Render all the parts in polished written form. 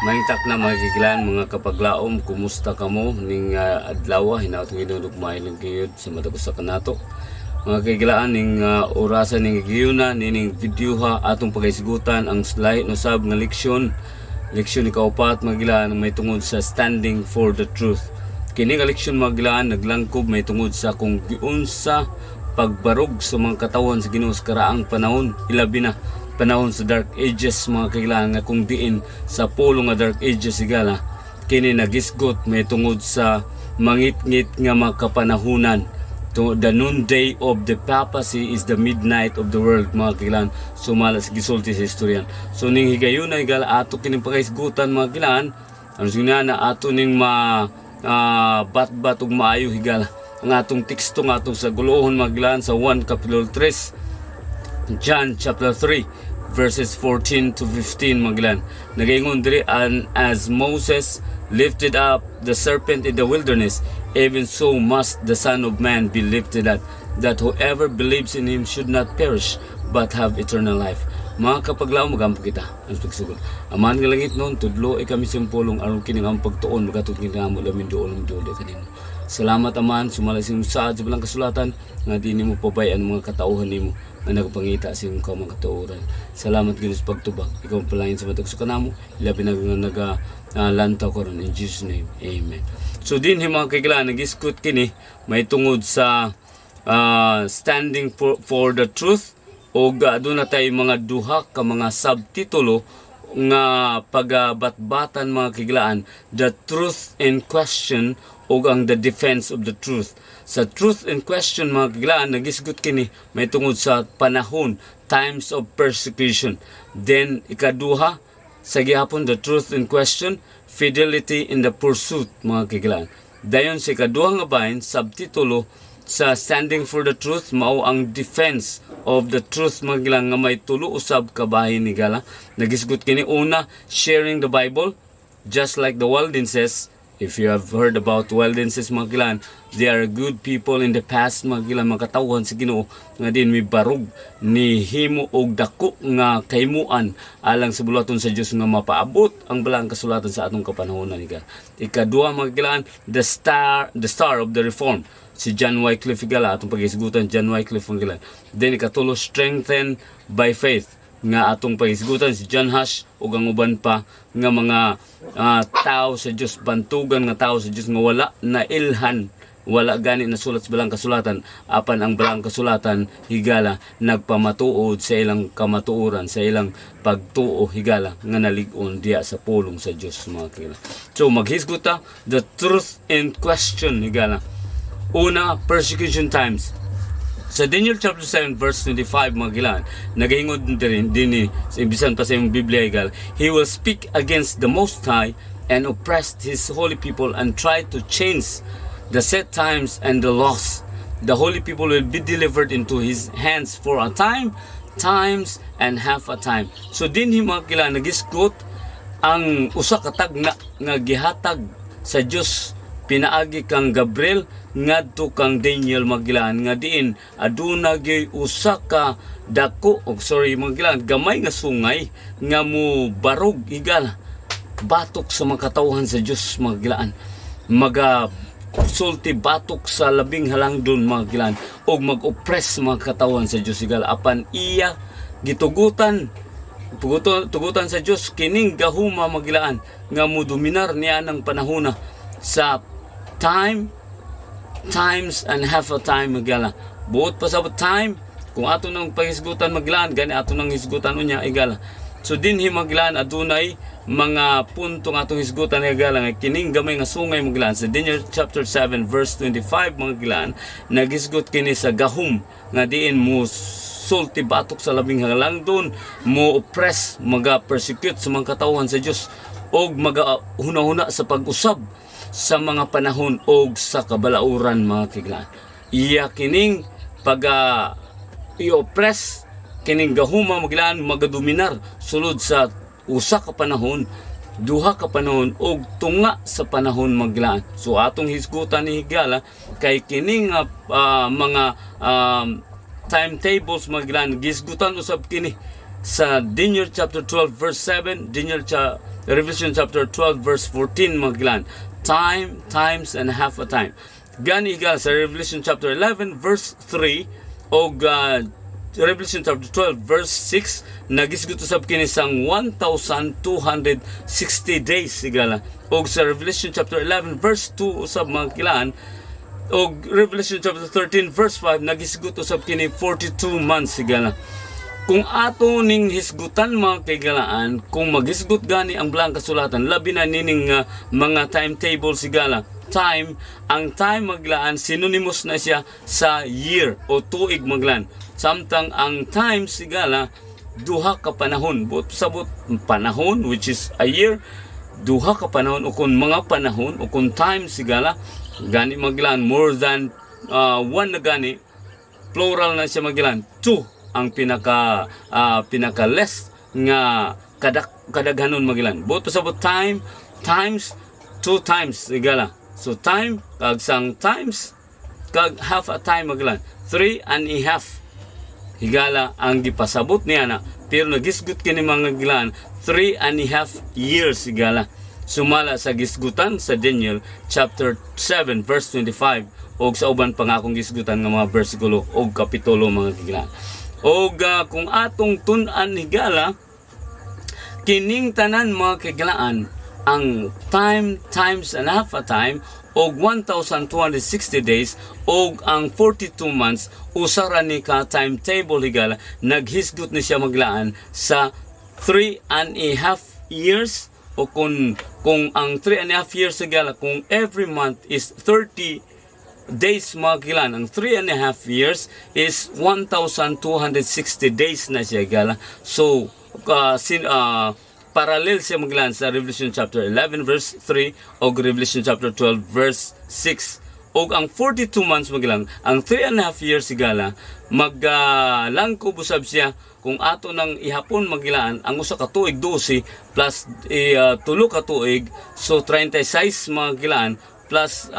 Maingtak na magigilan mga kapaglaom, kumusta kamo ning adlaw hinaut ginudog mailong kayod sa matagos sa kanato. Mga kagilaan ning orasan ning giyuna ning videoha atong pagaisgutan ang slide no sab nga leksyon ni kaupat magilaan may tungod sa standing for the truth. Kini nga leksyon magilaan naglangkob may tungod sa kung giunsa pagbarog sa mga katawan sa Ginoo sa karaang panahon, ilabi na panahon sa Dark Ages mga kailangan nga kung diin sa pulo nga Dark Ages sigala kini nagisgot may tungod sa mangit-ngit nga mga kapanahunan. The noonday of the papacy is the midnight of the world mga kailangan sumalas gisulti sa historian. So ning higayon na higala ato kining pagaisgutan mga kailangan ano na ato ning bat-bat ug maayo higala ang atong teksto nga atong sa gulohon mga kailangan sa 1 Kapitulo 3 John chapter 3 verses 14 to 15 maglan. Nagaingon diri, and as Moses lifted up the serpent in the wilderness, even so must the Son of Man be lifted up, that whoever believes in him should not perish but have eternal life. Mga kapaglaw magampo kita ang pagsugod. Aman nga langit noon tudlo kami simpulong aron kini ang pagtuon magatud kini amo lamin doon kanimo. Salamat aman sumalay sa saad sa balang kasulatan nga di nimo pabayan mga katauhan nimo nga nagpangita sa imong mga katuoran. Salamat Ginoo sa pagtubag. Ikaw ang palayan sa matag sa kanamo, ilabi na nga lantaw karon in Jesus name. Amen. So din mga kailangan nagiskot kini may tungod sa standing for the truth o doon na tayo mga duha ka mga subtitulo nga pagabatbatan mga kiglaan, the truth in question o ang the defense of the truth. Sa truth in question mga kiglaan nagisgot kini may tungod sa panahon, times of persecution. Then ikaduha sa gihapon the truth in question, fidelity in the pursuit mga kiglaan. Dayon sa ikaduha nga bahin subtitulo sa standing for the truth mao ang defense of the truth mga kiglaan nga may tulo usab ka bahin ni gala. Nagisgot kini una, sharing the Bible just like the Waldenses. If you have heard about Waldenses mga kailangan, they are good people in the past mga kailangan, mga katawhan sa Ginoo nga din may barog ni himo og dako nga kahimuan alang sa bulaton sa Dios nga mapaabot ang balang kasulatan sa atong kapanahonan ni God. Ikaduha mga kailangan, the star of the reform, si John Wycliffe igala atong pag-isgutan John Wycliffe ang kailangan. Then ikatulo, strengthened by faith nga atong pag-isgutan si John Hush ug ang uban pa nga mga tao sa Dios, bantugan nga tao sa Dios nga wala na ilhan, wala gani nasulat sa balang kasulatan, apan ang balang kasulatan higala nagpamatuod sa ilang kamatuoran, sa ilang pagtuo higala nga nalig-on diya sa pulong sa Dios mga kailangan. So maghisgot ta the truth in question higala. Una, persecution times. Sa Daniel chapter 7 verse 25 mga gilan, nagaingon din sa imbisan pa sa iyong Biblia igal, he will speak against the Most High and oppress his holy people and try to change the set times and the laws. The holy people will be delivered into his hands for a time, times, and half a time. So din mga gilan nagisgot ang usa ka tagna nga gihatag sa Dios pinaagi kang Gabriel ngadto kang Daniel magilan nga diin aduna gyud usa ka dako magilan gamay nga sungay nga mo barog igala batok sa mga katawhan sa Dios magilaan maga sulti batok sa labing halangdon magilan og mag-oppress mga katawhan sa Dios igala apan iya gitugutan sa Dios kining gahuma magilaan nga mo dominar niya ng panahona sa times and half a time magala. Buot pa sa time, kung ato nang paghisgutan maglaan, gani ato nang hisgutan unya igala. So dinhi maglaan adunay mga punto nga atong hisgutan igala nga kining gamay nga sungay maglaan. Sa Daniel chapter 7 verse 25 maglaan, naghisgot kini sa gahum nga diin mo sulti batok sa labing halangdon, mo oppress, maga-persecute sa mga katawhan sa Dios og maga-huna-huna sa pag-usab sa mga panahon og sa kabalauran mga kiglaan. Iya kining i-oppress kining gahuma maglaan magadominar sulod sa usa ka panahon, duha ka panahon og tunga sa panahon maglaan. So atong hisgutan ni higala kay kining mga timetables maglaan gisgutan usab kini sa Daniel chapter 12 verse 7, Revelation chapter 12 verse 14 mga kilaan. Time, times, and half a time. Gani higala sa Revelation chapter 11 verse 3 o Revelation chapter 12 verse 6 nagisgot usab kini sang 1260 days higala. O sa Revelation chapter 11 verse 2 usab mga kilaan o Revelation chapter 13 verse 5 nagisgot usab kini 42 months higala. Kung ato ning hisgutan mga kaigalaan, kung maghisgot gani ang blang kasulatan, labi na nining mga timetable sigala. Ang time maglaan, synonymous na siya sa year o tuig maglaan. Samtang ang time sigala, duha ka panahon. Sabot panahon, which is a year, duha ka panahon, o kung mga panahon, o kung time sigala, gani maglaan, more than one na gani, plural na siya maglaan, two ang pinaka less nga kadaghanon magilan. Both pasabot time, times, two times igala. So time kag sang times kag half a time magilan. 3 and a half higala ang gipasabot niya na, pero nagisgot kini mga gilan 3 and a half years higala. Sumala sa gisgutan sa Daniel chapter 7 verse 25 og sa uban pangakong gisgutan nga mga bersikulo og kapitulo mga gilan. O kung atong tun-an higala, kining tanan mga kaigalaan, ang time, times, and half a time, o 1,260 days, o ang 42 months, usara ni ka timetable higala, naghisgot ni siya maglaan sa 3 and a half years, o kung ang 3 and a half years higala, kung every month is 30 days mga kilan, ang 3 and a half years is 1,260 days na siya gala. So parallel siya maglan sa Revelation chapter 11 verse 3 o Revelation chapter 12 verse 6. O ang 42 months maglang, ang 3 and a half years sigala, maglangko busab siya kung ato nang ihapon magilaan ang usa ka tuig 12 plus tulo ka tuig, so 36 magilaan plus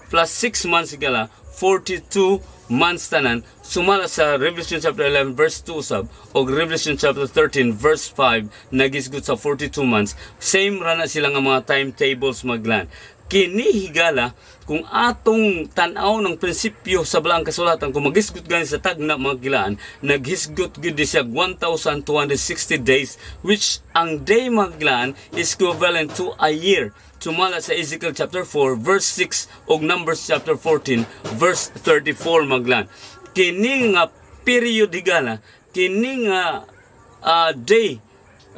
plus 6 months sigala, 42 months tanan. Sumala sa Revelation chapter 11 verse 2 sab o Revelation chapter 13 verse 5 nagisgot sa 42 months. Same ra na sila nga mga timetables maglan. Kini higala kung atong tan-aw ng prinsipyo sa balaang kasulatan, kung maghisgot gani sa tagna mga gilaan, naghisgot gud siya 1,260 days, which ang day mga gilaan is equivalent to a year. Sumala sa Ezekiel chapter 4 verse 6 o Numbers chapter 14 verse 34 maglan. Kini nga period higala, kini nga day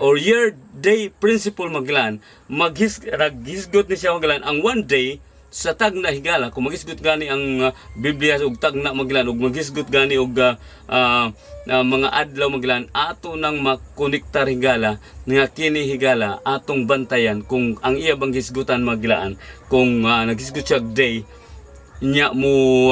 or year day principle maglan, maghisgot ni siya maglan ang one day sa tagna higala. Kung maghisgot gani ang Biblia og tagna maglan, og maghisgot gani og mga adlaw maglan, ato nang makonektar higala nga kini higala atong bantayan kung ang iya bang hisgutan maglaan, kung naghisgot siya day nya mo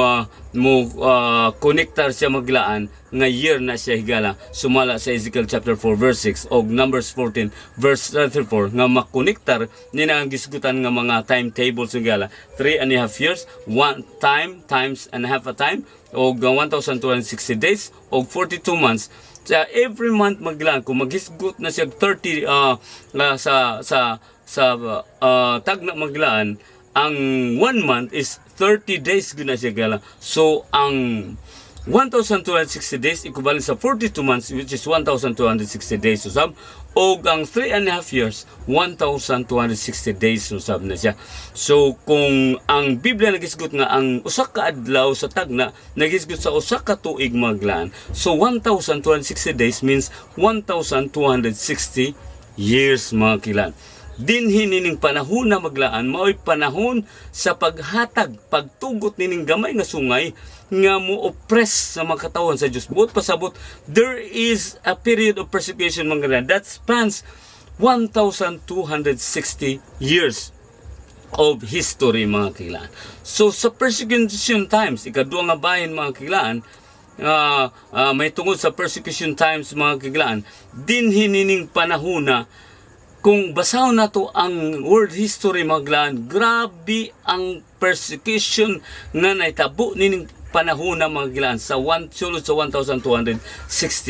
konektar siya maglaan nga year na siya higala. Sumala sa Ezekiel chapter 4 verse 6 o Numbers 14 verse 34 nga makonektar nina ang gisgutan nga mga timetables higala. 3 and a half years, 1 time, times and half a time, o 1,260 days o 42 months. Sa every month maglaan, kung maghisgot na siya 30 sa tagna maglaan, ang 1 month is 30 days guna siya gala. So ang 1,260 days equivalent sa 42 months, which is 1,260 days usab, o ang 3 and a half years 1,260 days usab na siya. So kung ang Biblia nagisgot nga ang usa ka adlaw sa tagna nagisgot sa usa ka tuig maglaan, so 1,260 days means 1,260 years mga kilan. Dinhi nining panahon na maglaan, mao'y panahon sa paghatag, pagtugot nining gamay nga sungay nga mo oppress sa mga katawan sa Diyos. Buot pasabot, there is a period of persecution mga that spans 1,260 years of history mga kilaan. So sa persecution times, ikaduha nga bahin mga kilaan, may tungod sa persecution times mga kilaan, dinhi nining panahon na kung basaw na to ang world history maglaan, grabe ang persecution nga naitabo nining panahon na mga gilaan sa sulod sa 1,260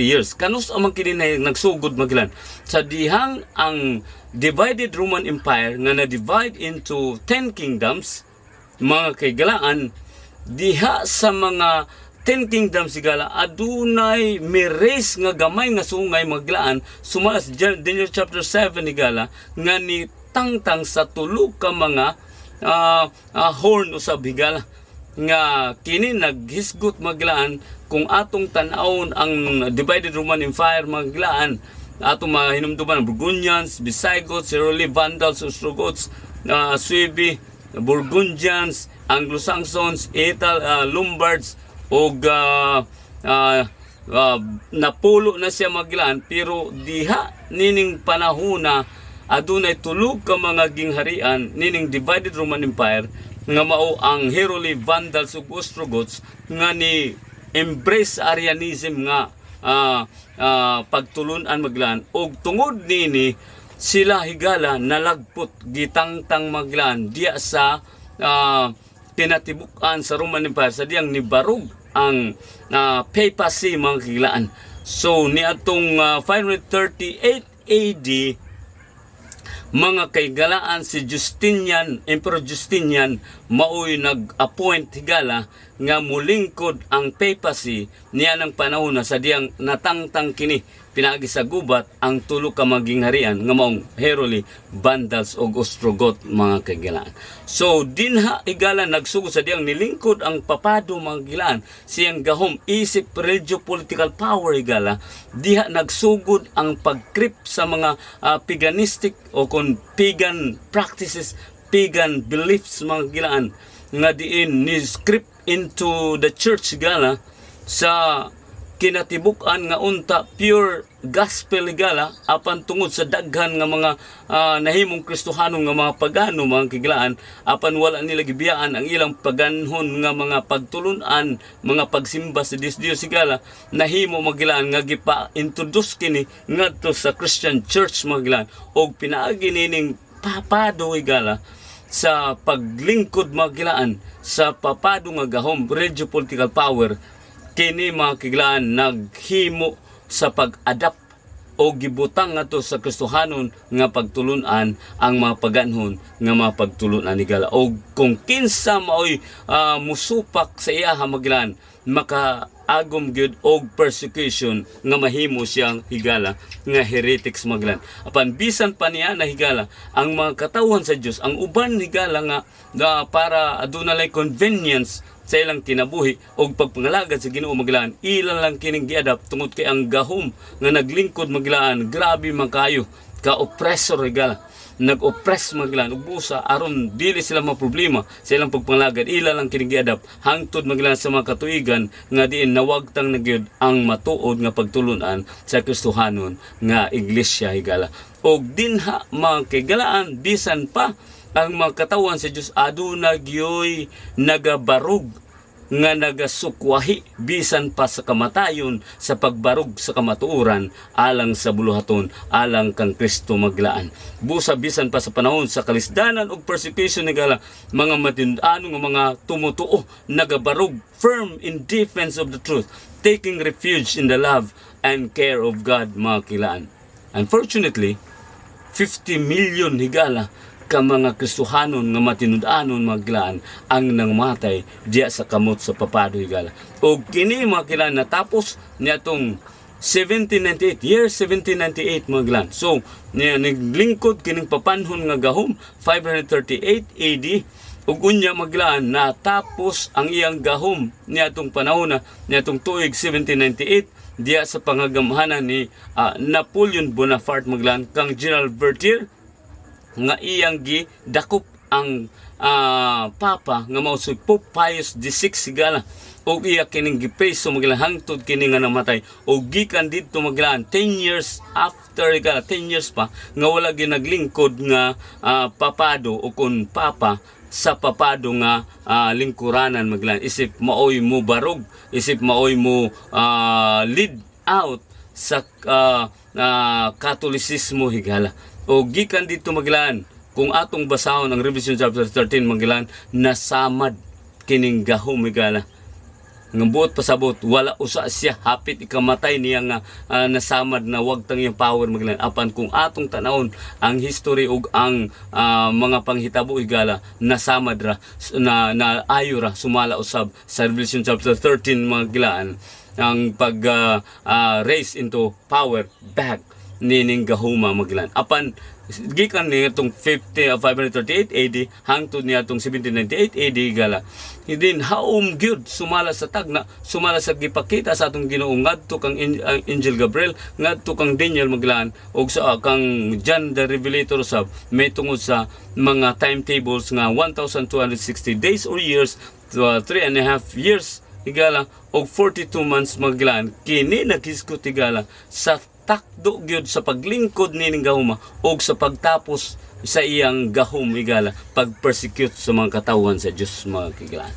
years. Kanus amang kini nagsugod mga gilaan sa dihang ang divided Roman Empire nga na-divide into 10 kingdoms, mga kaigalaan, diha sa mga 10 kingdoms sigala adunay mires nga gamay nga sungay maglaan sumalas Daniel chapter 7 higala nga ni tangtang sa tulo ka mga horn usab higala nga kini naghisgot maglaan kung atong tan-awon ang divided Roman Empire maglaan atong mahinumduman ang Burgundians, Visigoths, Heruli, Vandals, Ostrogoths, Suebi, Burgundians, Anglo-Saxons, Lombards og napulo na siya maglaan pero diha nining panahona adunay tulog ka mga gingharian nining divided Roman Empire nga mao ang Heruli, Vandals ug Ostrogoths nga ni embrace Arianism nga pagtulunan maglaan og tungod nini sila higala nalagpot gitangtang maglaan diya sa tinatibukan sa Roman Empire sa diyang nibarog ang papacy mga kilaan. So ni atong 538 AD mga kaigalaan si Justinian, Emperor Justinian maoy nag-appoint higala nga mulingkod ang papacy niya ng panahon na sa diyang natangtang kini pinaagi sa gubat ang tulo ka magingharian nga maong Heruli, Vandals ug Ostrogoth mga kaigalaan. So dinha higala nagsugod sa diyang nilingkod ang papado mga kaigalaan siyang gahom isip religio political power higala diha nagsugod ang pagkrip sa mga paganistic o kon pagan practices, pagan beliefs mga kaigalaan nga diin ni script into the church gala sa kinatibuk-an nga unta pure gospel gala apan tungod sa daghan nga mga nahimong Kristohanon nga mga pagano mga kigilaan apan wala nila gibiyaan ang ilang paganhon nga mga pagtulunan mga pagsimba sa Dios sigala nahimo magilaan nga gipa-introduce kini ngadto sa Christian church magilaan og pinaagi nining papado higala sa paglingkod magilaan sa papado nga gahom religio political power kini mga kigilaan naghimo sa pag-adapt o gibutang nga sa Kristohanon nga pagtulunan ang mga paganhon nga mga pagtulunan higala o kung kinsa maoy musupak sa iya magilaan makaagom gyud og persecution nga mahimo siyang higala nga heretics maglan apan bisan pa niya na higala ang mga katawhan sa Dios ang uban higala nga para adunay convenience sa ilang kinabuhi o pagpangalagad sa Ginoo maglaan ilan lang kining giadapt tungod kay ang gahom nga naglingkod maglaan grabe man kayo ka oppressor higala nag-oppress maglaan ug busa aron dili sila maproblema sa ilang pagpangalagad ilan lang kining giadapt hangtod maglaan sa mga katuigan nga diin nawagtang na gyud ang matuod nga pagtulunan sa Kristohanon nga iglesia higala og dinha mga kaigalaan bisan pa ang mga katawan sa Diyos aduna gyoy nagabarog nga nagasukwahi bisan pa sa kamatayon sa pagbarog sa kamatuoran alang sa buluhaton alang kang Kristo maglaan busa bisan pa sa panahon sa kalisdanan ug persecution nagala mga matindaano nga mga tumutuo nagabarog firm in defense of the truth taking refuge in the love and care of God mga kilaan. Unfortunately 50 million higala ka mga Kristohanon nga matinud-anon maglaan ang nangmatay diya sa kamot sa papado higala. O kini mga kilaan natapos niatong 1798, year 1798 maglaan. So, niya naglingkod kining papanhon nga gahom 538 AD ug unya maglaan natapos ang iyang gahom niatong panahon na niatong tuig 1798 diya sa pangagamhanan ni Napoleon Bonaparte maglaan kang General Berthier nga iyang gidakop ang papa nga mao si Pope Pius XVI sigala og iya kining gipreso maglaan hangtod kini nga namatay og gikan didto maglaan 10 years after igala 10 years pa nga wala ginaglingkod nga papado o kun papa sa papado nga lingkuranan maglaan isip maoy mo barog isip maoy mo lead out sa Katolisismo higala o gikan dito maglaan kung atong basahon ang Revelation chapter 13 maglaan nasamad kining gahom higala nga buot pasabot wala usa siya hapit ikamatay niya nga nasamad na wag tang iyang power maglan apan kung atong tanawon ang history ug ang mga panghitabo higala nasamad ra na ayo ra sumala usab sa Revelation chapter 13 mga gilaan ang pag raise into power back nining gahuma maglan apan gikan ni itong 538 AD hangtod niya itong 1798 AD gala hidin haom gyud sumala sa tagna sumala sa gipakita sa atong Ginoo ngadto kang Angel Gabriel ngadto kang Daniel maglaan og sa kang John the Revelator sab may tungod sa mga timetables nga 1260 days or years to 3.5 years higala og 42 months maglaan kini naghisgot higala sa takdo gyud sa paglingkod nining gahuma og sa pagtapos sa iyang gahum higala pag-persecute sa mga katawhan sa Dios mga kigalaan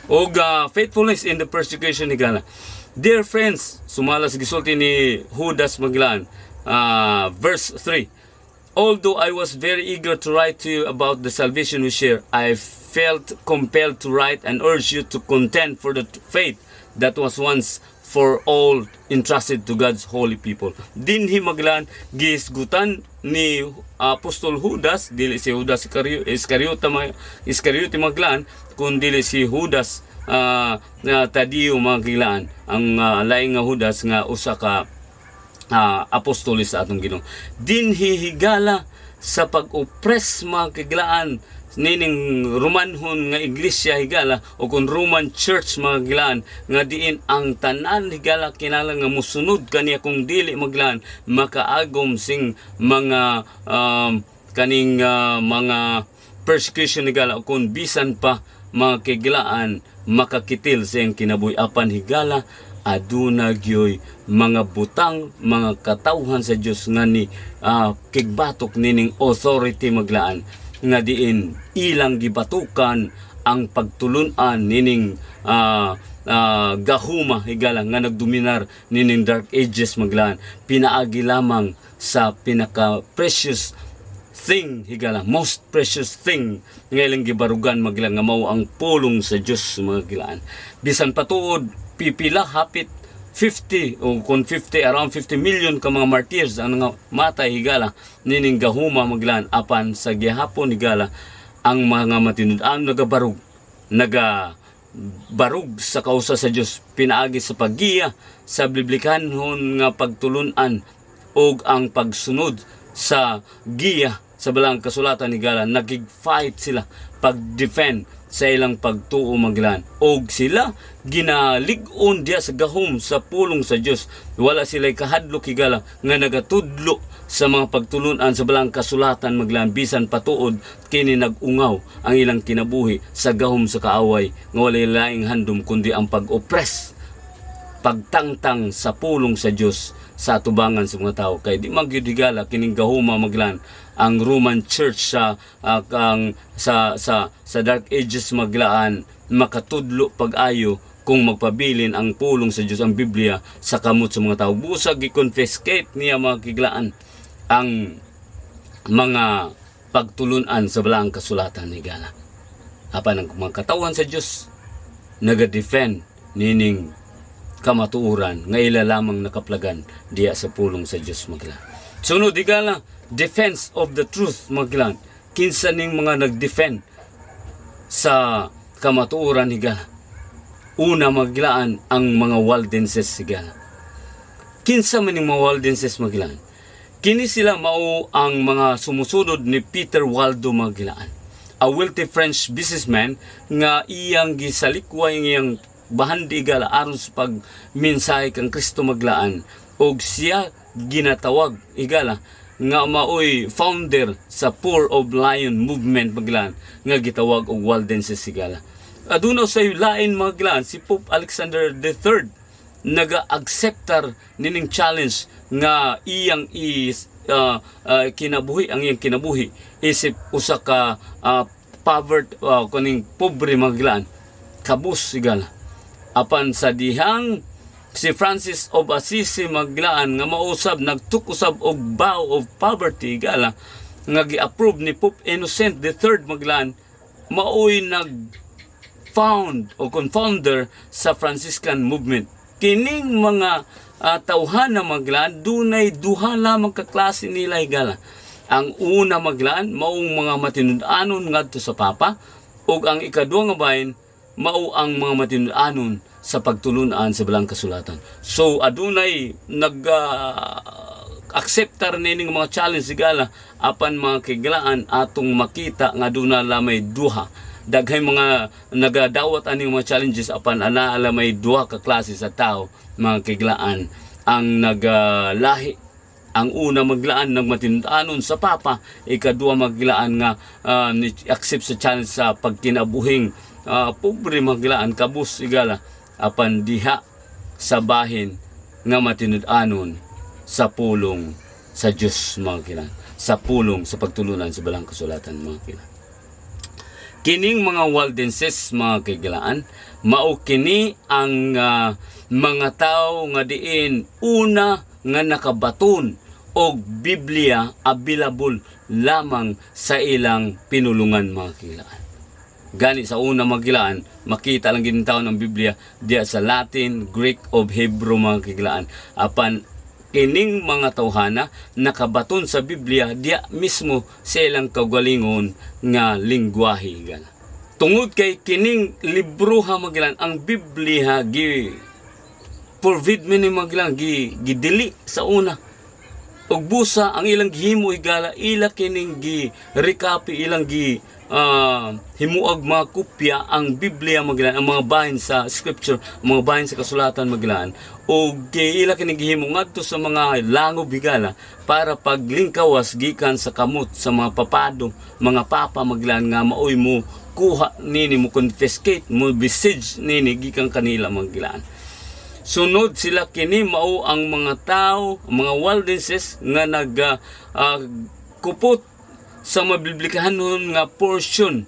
og faithfulness in the persecution higala. Dear friends, sumala sa gisulti ni Judas maglaan verse 3, although I was very eager to write to you about the salvation we share, I felt compelled to write and urge you to contend for the faith that was once for all entrusted to God's holy people. Dinhi maglan gisgutan ni Apostol Judas, dili si Judas Iscariote maglan, kun dili si Judas Tadio maglan, ang laing nga Judas nga usa ka apostolis sa atong Ginoo. Dinhi higala sa pag-oppress mga kiglaan nining Romanhon nga iglesia higala o kung Roman Church mga gilaan nga diin ang tanan higala kinahanglan nga musunod kaniya kung dili maglaan makaagom sing mga kaning mga persecution higala o kung bisan pa mga kigilaan makakitil sa iyang kinabuhi apan higala aduna gyoy mga butang mga katawhan sa Dios nga ni kigbatok nining authority maglaan nga diin ilang gibatukan ang pagtulunan nining gahuma higala nga nagdominar nining dark ages maglaan pinaagi lamang sa pinaka precious thing higala most precious thing nga ilang gibarugan maglaan nga mao ang pulong sa Dios mga gilaan bisan patuod pipila hapit 50 o kung 50 around 50 million ka mga martyrs ang nga matay higala nining gahuma maglaan apan sa gihapon higala ang mga matinud-an nagabarug sa kausa sa Dios pinaagi sa paggiya sa biblikanhon nga pagtulunan og ang pagsunod sa giya sa balang kasulatan higala nagig-fight sila pag-defend sa ilang pagtuo maglaan og sila ginalig-on diya sa gahom sa pulong sa Dios wala sila kahadlok higala nga nagatudlo sa mga pagtulunan sa balang kasulatan maglaan bisan patuod kini nagungaw ang ilang kinabuhi sa gahom sa kaaway nga walay laing handom kundi ang pag-oppress pagtangtang sa pulong sa Dios sa atubangan sa mga tao kay di magyud-higala kining gahuma maglaan ang Roman Church sa Dark Ages maglaan makatudlo pag-ayo kung magpabilin ang pulong sa Dios ang Biblia sa kamot sa mga tao busag gi-confiscate niya mga kiglaan ang mga pagtulunan sa balang kasulatan ni gala apan ang mga katawan sa Dios naga-defend nining kamatuuran nga ila lamang nakaplagan diya sa pulong sa Dios maglaan sunod higala defense of the truth maglaan kinsa ning mga nag-defend sa kamatuoran higala una maglaan ang mga Waldenses higala kinsa man ning mga Waldenses maglaan kini sila mao ang mga sumusunod ni Peter Waldo maglaan a wealthy French businessman nga iyang gisalikway ngiyang bahandi higala aron sa pagmensahe kang Kristo maglaan og siya ginatawag higala nga maoy founder sa Poor of Lion movement maglaan nga gitawag og Waldenses higala aduna sa lain maglaan si Pope Alexander III naga-acceptar nining challenge nga iyang kinabuhi ang iyang kinabuhi isip usa ka poverty kuning pobre maglaan kabus higala apan sa dihang si Francis of Assisi maglaan nga mausab nagtukusab og vow of poverty higala nga gi-approve ni Pope Innocent III maglaan maoy founder sa Franciscan movement. Kining mga tawhana maglaan, dunay duha lamang ka klase nila higala. Ang una maglaan, maong mga matinud-anon ngadto sa Papa, ug ang ikaduha nga bahin, mao ang mga matinud-anon sa pagtulunan sa Balang Kasulatan. So adunay acceptar nining mga challenge sigala apan mga kiglaan atong makita nga aduna lamay duha. Daghay mga nagadawat aning mga challenges apan ana lamay duha ka klase sa tao mga kiglaan ang naglahi. Ang una maglaan nagmatinud-anon sa Papa, ikaduha maglaan nga accept sa challenge sa pagkinabuhing pobre maglaan kabus igala apan diha sa bahin nga matinud-anon sa pulong sa Dios mga kilan, sa pulong sa pagtulunan sa Balang Kasulatan mga kilan. Kining mga Waldenses mga kaigilaan, mao kini ang mga tao nga diin una nga nakabaton og Biblia available lamang sa ilang pinulungan mga kaigilaan. Gani sa una magilaan, makita lang gintaon ng Biblia diya sa Latin, Greek o Hebrew mga kaigilaan. Apan kining mga tawhana nakabaton sa Biblia diya mismo sa ilang kaugalingon nga lingwahe gana. Tungod kay kining libro ha magilan ang Biblia gi provide man ni magilan gidili sa una. Ug busa ang ilang gihimo higala ila kining gi recap ilang gi himuag mga kopya ang Biblia maglaan, ang mga bahin sa scripture, mga bahin sa kasulatan maglaan, o ila kinigihimo ngadto sa mga langob higala para paglingkawas gikan sa kamot sa mga papado, mga papa maglaan nga maoy mo kuha nini mo confiscate mo besiege nini gikan kanila maglaan. Sunod sila kini mao ang mga tao, mga Waldenses nga kupot sa mabiblikahanon nga portion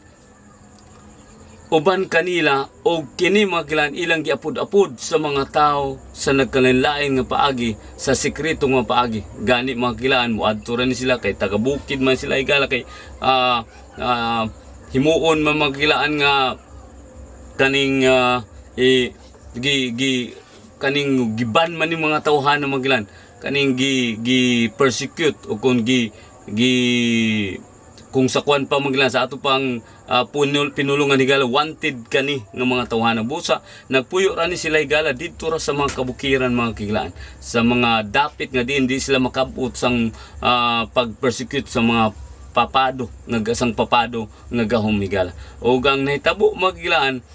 uban kanila o kini mga ilang giapod-apod sa mga tao sa nagkalain-lain nga paagi sa sekreto nga paagi. Gani mga kilaan moadto ra ni sila kay taga-bukid man sila igala kay himuon man mga kilaan nga kaning kaning giban man ni mga tawhan na magilan kaning gi persecute o kung sa kwan pa maglan sa ato pang pinulungan higala wanted kani ng mga tawhana busa nagpuyo ra ni sila higala didto ra sa mga kabukiran mga kiglaan sa mga dapit nga di sila makabot sang pag-persecute sa mga papado nagasang papado nagahom higala o gang nahitabo magiglaan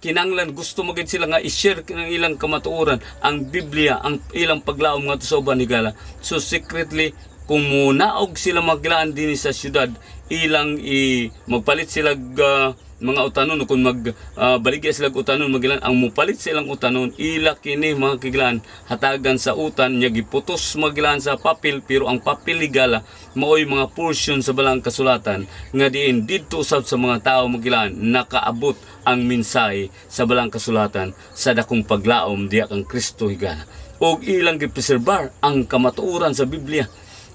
kinanglan gusto magid sila nga i-share ng ilang kamatuoran ang Biblia ang ilang paglaom nga sa uban higala so secretly kung munaog sila maglaan din sa syudad, ilang magpalit sila mga utanon, kung baligya sila utanon magilan, ang mupalit silang utanon, ila kini mga kiglaan, hatagan sa utan, niya giputos magilan sa papel, pero ang papel ligala, maoy mga portion sa Balang Kasulatan, nga diin dito usab sa mga tao magilan, nakaabot ang mensahe sa Balang Kasulatan, sa dakong paglaom, diya kang Kristo higala. O ilang gipreserbar ang kamatuoran sa Biblia,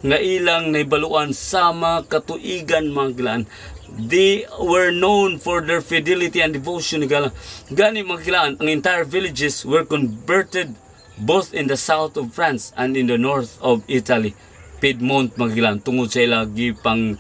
nga ilang naibaluan sa mga katuigan mga kilaan. They were known for their fidelity and devotion. Gani mga kilaan, ang entire villages were converted both in the south of France and in the north of Italy. Piedmont mga kilaan, tungod sa ilagi pang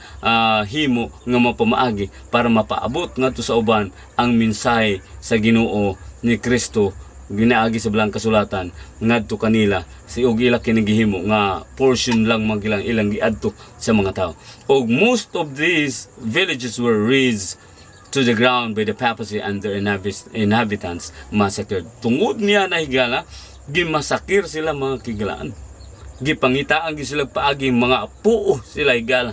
himo nga mapamaagi para mapaabot nga to sa uban ang mensahe sa Ginoo ni Kristo ginaagi sa Balang Kasulatan ngadto kanila si og ila kinigihimo nga portion lang magilang ilang giadto sa mga tao. Og most of these villages were razed to the ground by the papacy and their inhabitants massacred. Tungod niya na higala gimasakir sila mga kigalaan. Gipangitaan gi sila paagi mga puo sila higala.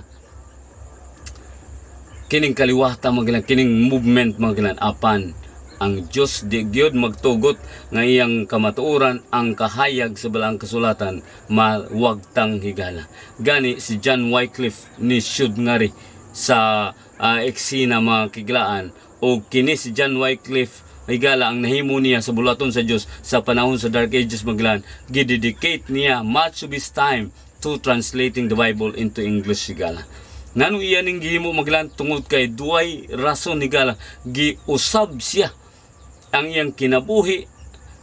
Kining kaliwata magilang kining movement magilang apan ang Diyos di gyud magtugot nga iyang kamatuoran ang kahayag sa Balang Kasulatan mawagtang higala. Gani si John Wycliffe ni syud ngari sa eksena mga kiglaan o kini si John Wycliffe higala ang nahimo niya sa bulaton sa Dios sa panahon sa Dark Ages maglan gidedicate niya much of his time to translating the Bible into English higala. Nganong iya ning gihimo maglan tungod kay duay rason higala, giusab siya ang iyang kinabuhi,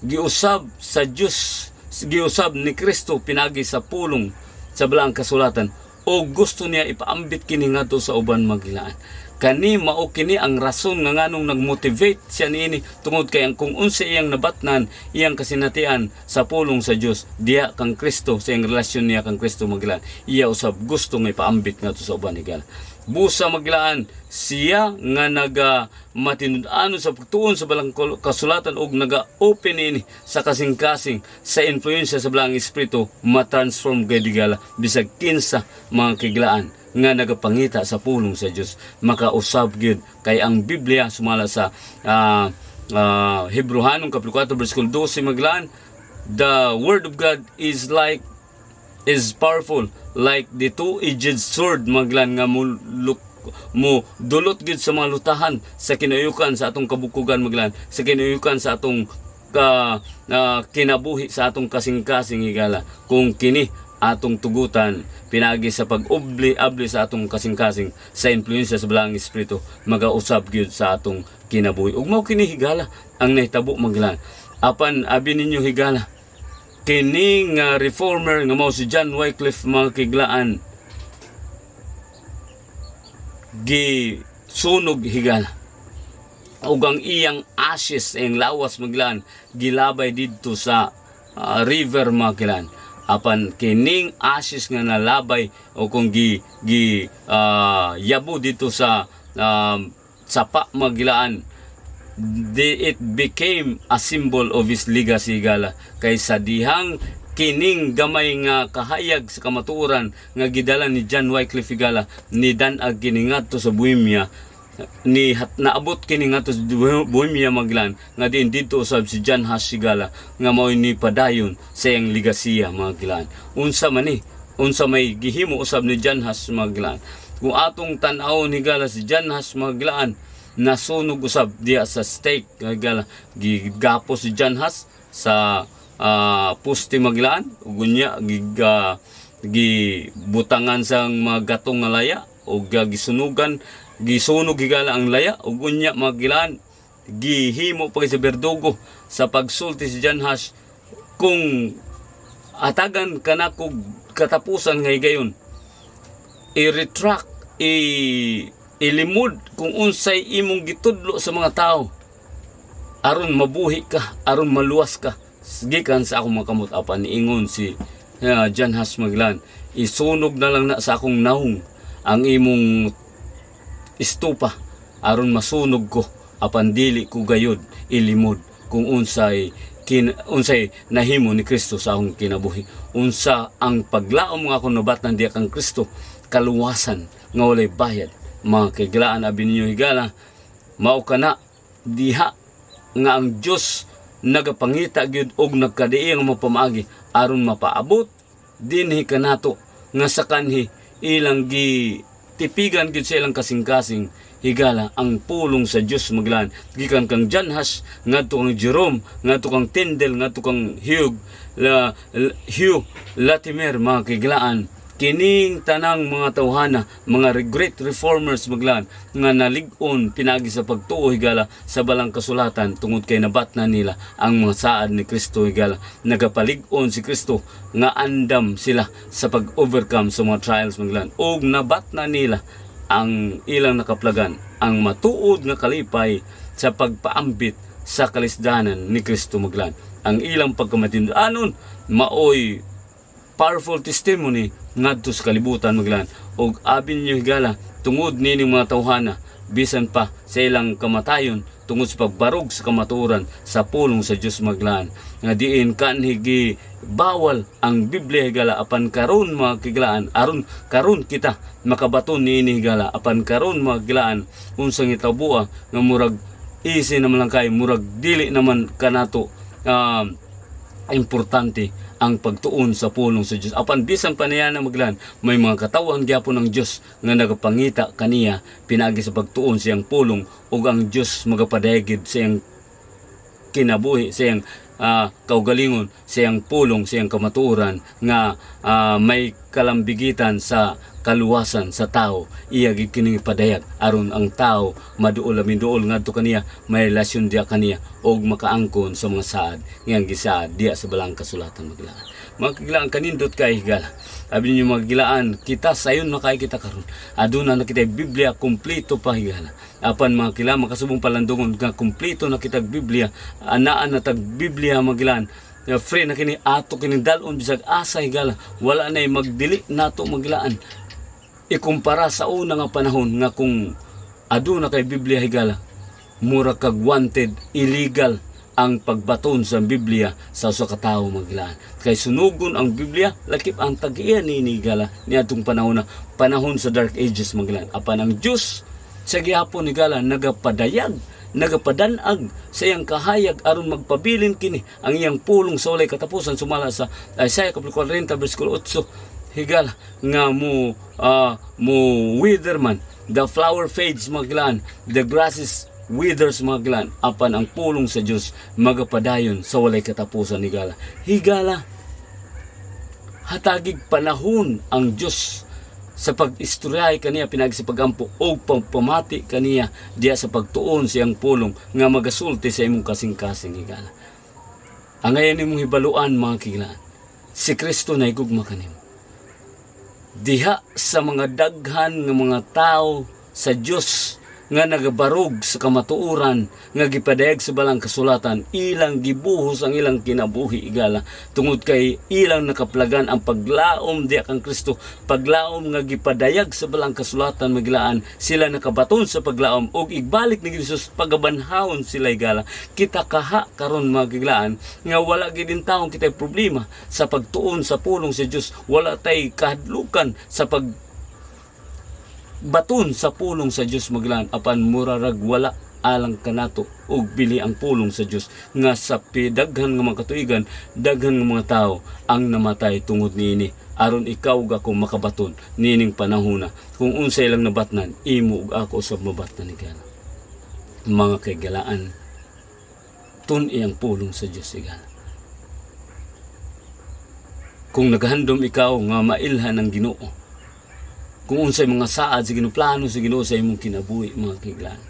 giusab sa Dios, giusab ni Kristo pinagi sa pulong sa balaang kasulatan, o gusto niya ipaambit kini ngadto sa uban magilaan. Kani mao kini ang rason nga nganong nagmotivate siya niini tungod kay ang kung unsa iyang nabatnan iyang kasinatian sa pulong sa Dios diha kang Kristo sa iyang relasyon niya kang Kristo magilaan, iya usab gusto nga ipaambit ngadto sa uban higala. Busa magilaan siya nga naga matinud-anon sa pagtuon sa balang kasulatan og naga-open ini sa kasing-kasing sa influensya sa balang espiritu matransform gayud higala bisag kinsa mga kiglaan nga nagapangita sa pulong sa Dios makausab gyud kay ang Biblia sumala sa Hebrehanong kapitulo 4 bersikulo 12 maglaan, the word of God is powerful like the two-edged sword maglan nga mo dulot gyud sa mga lutahan sa kinayukan sa atong kabukugan maglan, sa kinayukan sa atong kinabuhi sa atong kasing-kasing higala kung kini atong tugutan pinagi sa pag-abli sa atong kasing-kasing sa influensya sa balang espiritu magausab gyud sa atong kinabuhi. Ug mao kini higala ang nahitabo maglan. Apan abi ninyo higala kini nga reformer nga mao si John Wycliffe mga kiglaan gisunog higala. Ug ang iyang ashes ang lawas maglan gilabay didto sa river maglan. Apan kining ashes nga nalabay o kung yabo dito sa sapa magilaan, it became a symbol of his legacy higala. Kay sa dihang kining gamay nga kahayag sa kamatuoran nga gidala ni John Wycliffe higala ni danag kini ngadto sa Bohemia, ni naabot kini ngadto sa Bohemia maglan nga diin dito usab si John Huss higala nga mao ni padayon sa iyang legasiya mga gilan. Unsa may gihimo usab ni John Huss mga gilan. Kung atong tan-awon higala si John Huss mga gilan nasunog usab diya sa stake higala, gigapos si John Huss sa poste maglaan ug unya gibutangan sang mga gatong nga laya ug gisunog higala ang laya ug unya magilaan gihimo pa sa berdugo sa pagsulti si John Huss kung atagan kanako katapusan nga higayon i-retract ilimod kung unsay imong gitudlo sa mga tao aron mabuhi ka, aron maluwas ka gikan sa akong makamot. Apan niingon si John Huss maglan, isunog na lang na sa akong naong ang imong istupa aron masunog ko, apan dili ko gayud ilimod kung unsay nahimo ni Kristo sa akong kinabuhi. Unsa ang paglaom nga akong nabatnan diya kang Kristo, kaluwasan nga walay bayad. Mga kaigilaan abi ninyo higala, mao kana diha nga ang Dios nagapangita gyud og nagkadiin nga mapamaagi aron mapaabot dinhi kanato nga sa kanhi ilang tipigan gyud sa ilang kasing-kasing higala ang pulong sa Dios maglan gikan kang John Huss ngadto kang Jerome ngadto kang Tyndale ngadto kang Hugh Latimer mga kiglaan. Kining tanang mga tawhana, mga great reformers maglan nga nalig-on pinagi sa pagtuo higala sa balang kasulatan tungod kay nabatnan nila ang mga saad ni Kristo higala. Nagapalig-on si Kristo nga andam sila sa pag-overcome sa mga trials maglan. Og nabatnan nila ang ilang nakaplagan, ang matuod nga kalipay sa pagpaambit sa kalisdanan ni Kristo maglan. Ang ilang pagkamatindanon maoy powerful testimony ngadto sa kalibutan maglan. Og abin niyo higala tungod nini mga tawhana bisan pa sa ilang kamatayon tungod sa pagbarog sa kamatuoran sa pulong sa Dios maglan nga diin kanhi bawal ang Biblia higala apan karon mga kiglaan aron karon kita makabaton niini higala apan karon mga kiglaan unsang itabuha nga murag easy naman lang kay murag dili naman kanato importante ang pagtuon sa pulong sa Dios. Apan bisan pa niya na maglan, may mga katawhan gyapon ng Dios nga nagapangita kaniya pinagi sa pagtuon siyang pulong ug ang Dios magapadayagid sa iyang kinabuhi, sa iyang kaugalingon, sa iyang pulong, sa iyang kamatuoran nga may kalambigitan sa kaluwasan sa tao, iya gid kini padayag aron ang tao maduol aminduol ngadto kaniya, may relasyon dia kaniya og makaangkon sa mga saad nga gisaad diya sa balang kasulatan maglaan. Mga kagilaan kanindot kay higala. Abi ninyo mga gilaan, kita sayon na kay kita karon. Aduna na kita Biblia kompleto pa higala. Apan mga kila makasubong palandungon nga kompleto na kita Biblia, anaan na tag Biblia magilaan. Free na kini ato kini dalon bisag asa higala. Wala na magdili nato magilaan. Ikumpara sa una nga panahon nga kung aduna kay Biblia higala, mura kag wanted, illegal ang pagbaton sa Biblia sa usa ka tawo magilaan. Kay sunugon ang Biblia, lakip ang tag-iya ni higala ni atong panahon sa Dark Ages magilaan. Apan ang Dios sa gihapon higala nagapadayag, nagapadanag sa iyang kahayag aron magpabilin kini ang iyang pulong sa walay katapusan sumala sa Isaiah 40 versikulo 8 higala nga mo wither man, the flower fades maglan, the grasses withers maglan, apan ang pulong sa Dios magapadayon sa walay katapusan higala hatagig panahon ang Dios sa pag-istoryahay kaniya pinagsipagampo o pamati kaniya diya sa pagtuon siyang pulong nga magasulti sa imong kasing-kasing higala. Ang ngayon imong hibaluan mga kilaan, si Kristo na igugma kanimo. Diha sa mga daghan nga mga tao sa Dios nga nagabarog sa kamatuoran nga gipadayag sa balang kasulatan, ilang gibuhos ang ilang kinabuhi higala tungod kay ilang nakaplagan ang paglaom diya kang Kristo, paglaom nga gipadayag sa balang kasulatan magilaan, sila nakabaton sa paglaom og igbalik ni Jesus pagabanhawon sila higala. Kita kaha karon magilaan nga wala gid din taong kitay problema sa pagtuon sa pulong sa Dios, wala tay kahadlukan sa baton sa pulong sa Dios maglaan, apan murarag wala alang kanato og bili ang pulong sa Dios nga sa daghan nga mga katuigan, daghan nga mga tao ang namatay tungod niini aron ikaw ug ako makabaton nining panahona. Kung unsay lang nabatnan, imo ug ako usab mabatnan higala. Mga kaigalaan, tun-i ang pulong sa Dios higala. Kung naghandom ikaw nga mailhan ng Ginoo, kung unsay mga saad sa ginuplano sa Ginoo sa imong kinabuhi mga kaigalaan,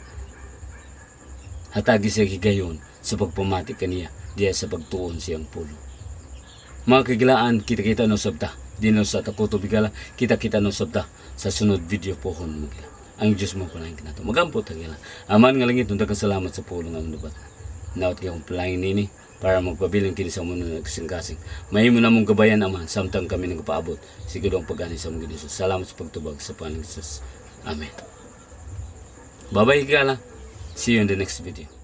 hatagi siya higayon sa pagpamati kaniya diya sa pagtuon siyang pulong. Mga kaigalaan, kita-kita no sabta di no sa takuto bigala, kita-kita no sabta sa sunod video pohon magila. Ang Diyos mo palahin kinato magampot hagila. Aman nga langit nung salamat sa pulong ang nubat. Naot kayong palahin nini para magpabiling kini sa mundo na kasing-kasing. Mahimo na mong gabayan Ama, samtang kami nagpaabot. Sige doong pag-ani sa mga Jesus. Salamat sa pagtubag sa Panginoon Jesus. Amen. Bye-bye higala. See you in the next video.